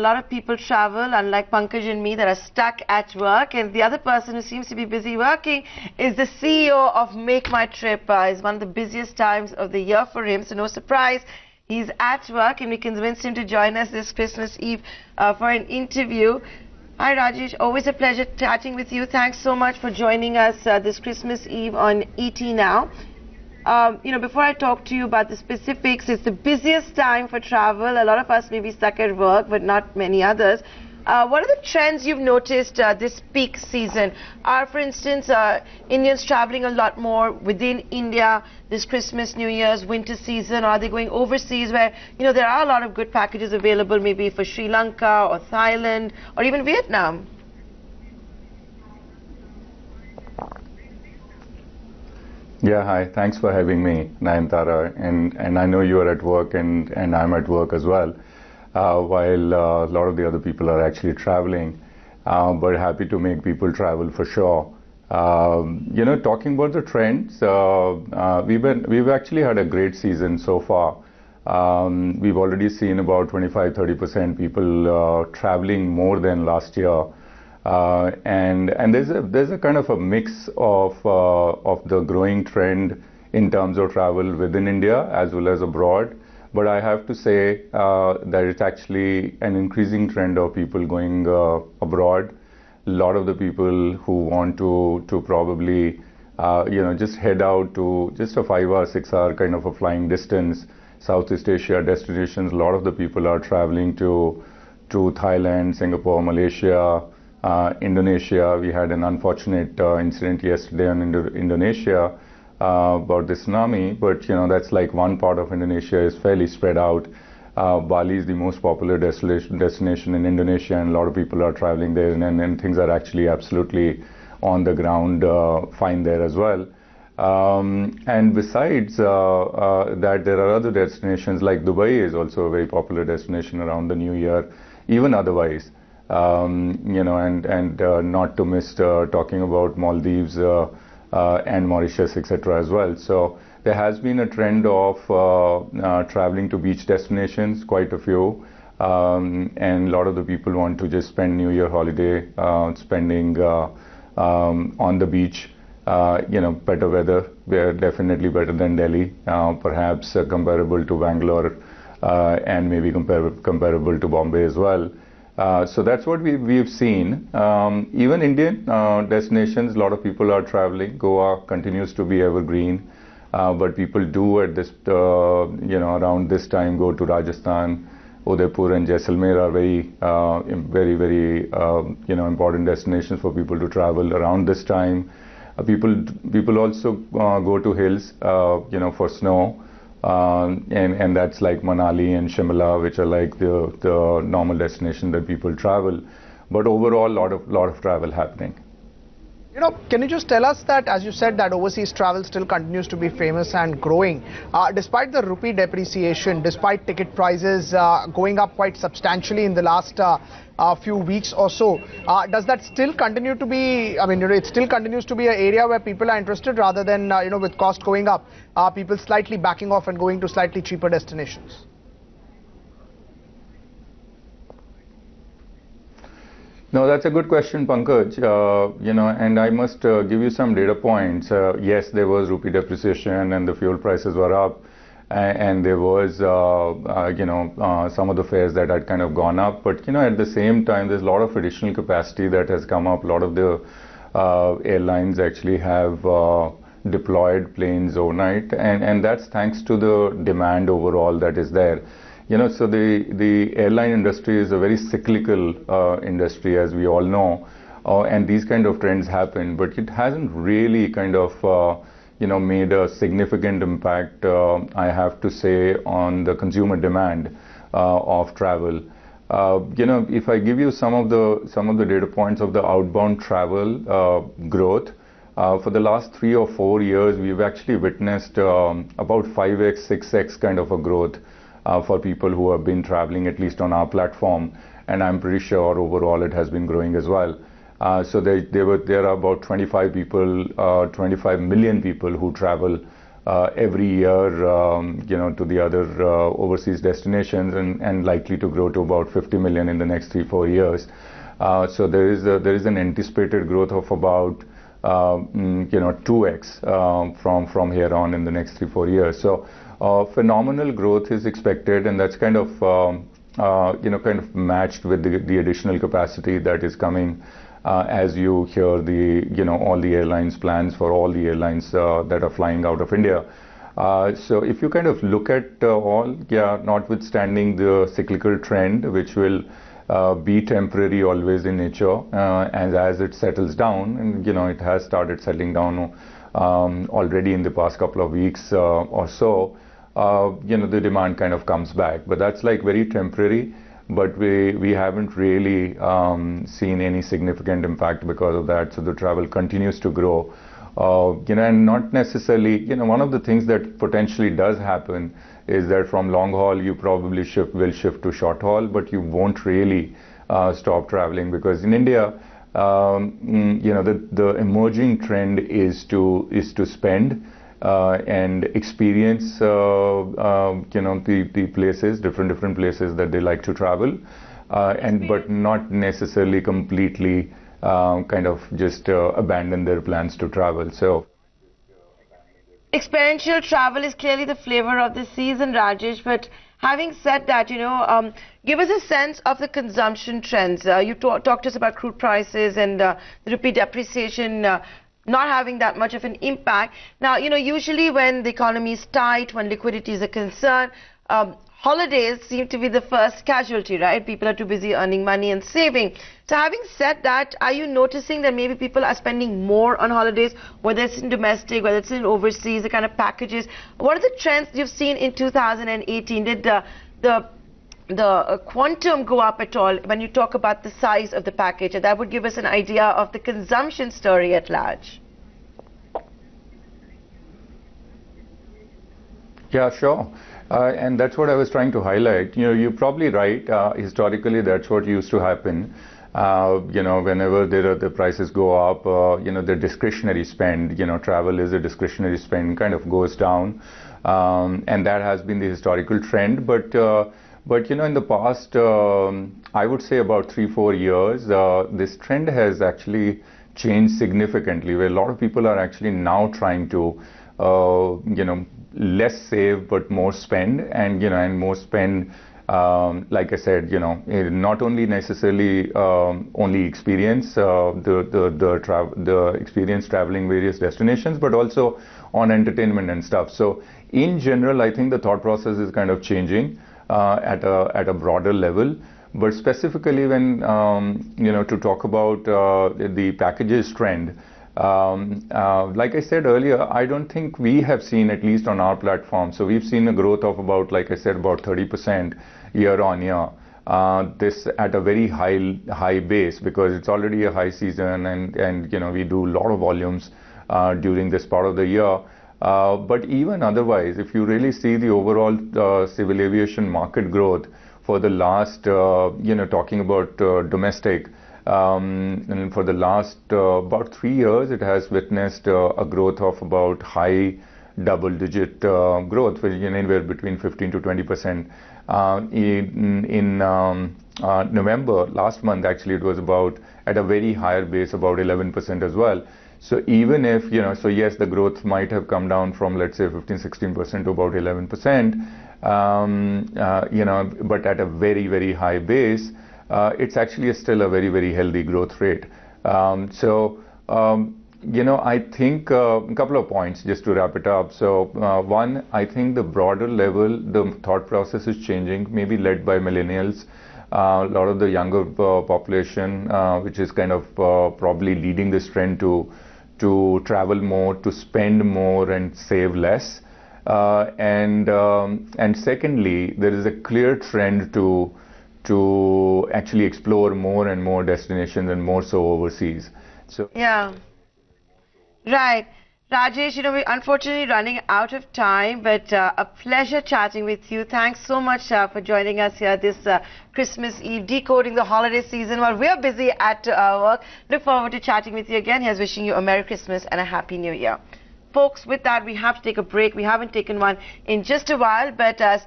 lot of people travel, unlike Pankaj and me that are stuck at work. And the other person who seems to be busy working is the CEO of MakeMyTrip. It's one of the busiest times of the year for him, so no surprise. He's at work and we convinced him to join us this Christmas Eve for an interview. Hi Rajesh, always a pleasure chatting with you. Thanks so much for joining us this Christmas Eve on ET Now. Before I talk to you about the specifics, it's the busiest time for travel. A lot of us may be stuck at work, but not many others. What are the trends you've noticed this peak season? Are, for instance, Indians traveling a lot more within India this Christmas, New Year's, winter season? Or are they going overseas where, there are a lot of good packages available, maybe for Sri Lanka or Thailand or even Vietnam? Yeah, hi. Thanks for having me, Nayantara. And I know you are at work and I'm at work as well. While a lot of the other people are actually traveling, but happy to make people travel for sure. Talking about the trends, we've actually had a great season so far. We've already seen about 25–30% people traveling more than last year, and there's a kind of a mix of the growing trend in terms of travel within India as well as abroad. But I have to say that it's actually an increasing trend of people going abroad. A lot of the people who want to probably, just head out to just a 5-hour, 6-hour kind of a flying distance, Southeast Asia destinations. A lot of the people are traveling to Thailand, Singapore, Malaysia, Indonesia. We had an unfortunate incident yesterday in Indonesia. About the tsunami, but that's like one part of Indonesia is fairly spread out. Bali is the most popular destination in Indonesia, and a lot of people are traveling there, and things are actually absolutely on the ground fine there as well. And besides that, there are other destinations like Dubai is also a very popular destination around the New Year, even otherwise. And not to miss talking about Maldives. And Mauritius, etc. as well. So there has been a trend of traveling to beach destinations, quite a few, and a lot of the people want to just spend New Year holiday spending on the beach. Better weather. We are definitely better than Delhi, perhaps comparable to Bangalore, and maybe comparable to Bombay as well. So that's what we've seen. Even Indian destinations, a lot of people are traveling. Goa continues to be evergreen, but people do at this, around this time go to Rajasthan. Udaipur and Jaisalmer are very important destinations for people to travel around this time. People also go to hills, for snow. And that's like Manali and Shimla, which are like the normal destination that people travel. But overall, lot of travel happening. Can you just tell us that, as you said, that overseas travel still continues to be famous and growing, despite the rupee depreciation, despite ticket prices going up quite substantially in the last few weeks or so, does that still continue to be, it still continues to be an area where people are interested rather than, with cost going up, people slightly backing off and going to slightly cheaper destinations? No, that's a good question, Pankaj. And I must give you some data points. Yes, there was rupee depreciation and the fuel prices were up, and there was, some of the fares that had kind of gone up. But, at the same time, there's a lot of additional capacity that has come up. A lot of the airlines actually have deployed planes overnight, and that's thanks to the demand overall that is there. So the airline industry is a very cyclical industry, as we all know, and these kind of trends happen, but it hasn't really kind of, made a significant impact, I have to say, on the consumer demand of travel. If I give you some of the data points of the outbound travel growth, for the last 3 or 4 years, we've actually witnessed about 5x, 6x kind of a growth. For people who have been traveling, at least on our platform, and I'm pretty sure overall it has been growing as well. So there are about 25 million people who travel every year, to the other overseas destinations, and likely to grow to about 50 million in the next 3-4 years. So there is an anticipated growth of about 2x from here on in the next 3-4 years. So phenomenal growth is expected, and that's kind of matched with the additional capacity that is coming as you hear all the airlines plans for all the airlines that are flying out of India. So if you kind of look at notwithstanding the cyclical trend, which will be temporary always in nature, and as it settles down, and it has started settling down already in the past couple of weeks or so, the demand kind of comes back. But that's like very temporary, but we haven't really seen any significant impact because of that. So the travel continues to grow. And not necessarily, one of the things that potentially does happen is that from long haul you probably will shift to short haul, but you won't really stop traveling, because in India, the emerging trend is to spend and experience, the places, different places that they like to travel, but not necessarily completely kind of just abandon their plans to travel. So experiential travel is clearly the flavor of the season, Rajesh. But having said that, give us a sense of the consumption trends. You talked to us about crude prices and the rupee depreciation not having that much of an impact. Now, usually when the economy is tight, when liquidity is a concern, holidays seem to be the first casualty, right? People are too busy earning money and saving. So having said that, are you noticing that maybe people are spending more on holidays, whether it's in domestic, whether it's in overseas, the kind of packages? What are the trends you've seen in 2018? Did the quantum go up at all when you talk about the size of the package? And that would give us an idea of the consumption story at large. Yeah, sure. And that's what I was trying to highlight. You're probably right. Historically, that's what used to happen. Whenever the prices go up, the discretionary spend, travel is a discretionary spend, kind of goes down. And that has been the historical trend. But in the past, I would say about 3-4 years, this trend has actually changed significantly, where a lot of people are actually now trying to, less save but more spend, and more spend, like I said, not only necessarily only experience the experience traveling various destinations, but also on entertainment and stuff. So in general, I think the thought process is kind of changing at a broader level. But specifically when to talk about the packages trend, like I said earlier, I don't think we have seen, at least on our platform, so we've seen a growth of about, like I said, about 30% year on year. This at a very high base, because it's already a high season, and we do a lot of volumes during this part of the year. But even otherwise, if you really see the overall civil aviation market growth for the last, talking about domestic, and for the last about 3 years, it has witnessed a growth of about high double-digit growth, which is anywhere between 15 to 20%. In November, last month, actually, it was about at a very higher base, about 11% as well. So even if, so yes, the growth might have come down from, let's say, 15-16% to about 11%, but at a very, very high base, it's actually still a very, very healthy growth rate. I think a couple of points just to wrap it up. So one, I think the broader level, the thought process is changing, maybe led by millennials. A lot of the younger population, which is kind of probably leading this trend to travel more, to spend more and save less. And secondly, there is a clear trend to actually explore more and more destinations, and more so overseas. So yeah, right. Rajesh, we're unfortunately running out of time, but a pleasure chatting with you. Thanks so much for joining us here this Christmas Eve, decoding the holiday season while we're busy at work. Look forward to chatting with you again. Here's wishing you a Merry Christmas and a Happy New Year. folks, with that, we have to take a break. We haven't taken one in just a while, but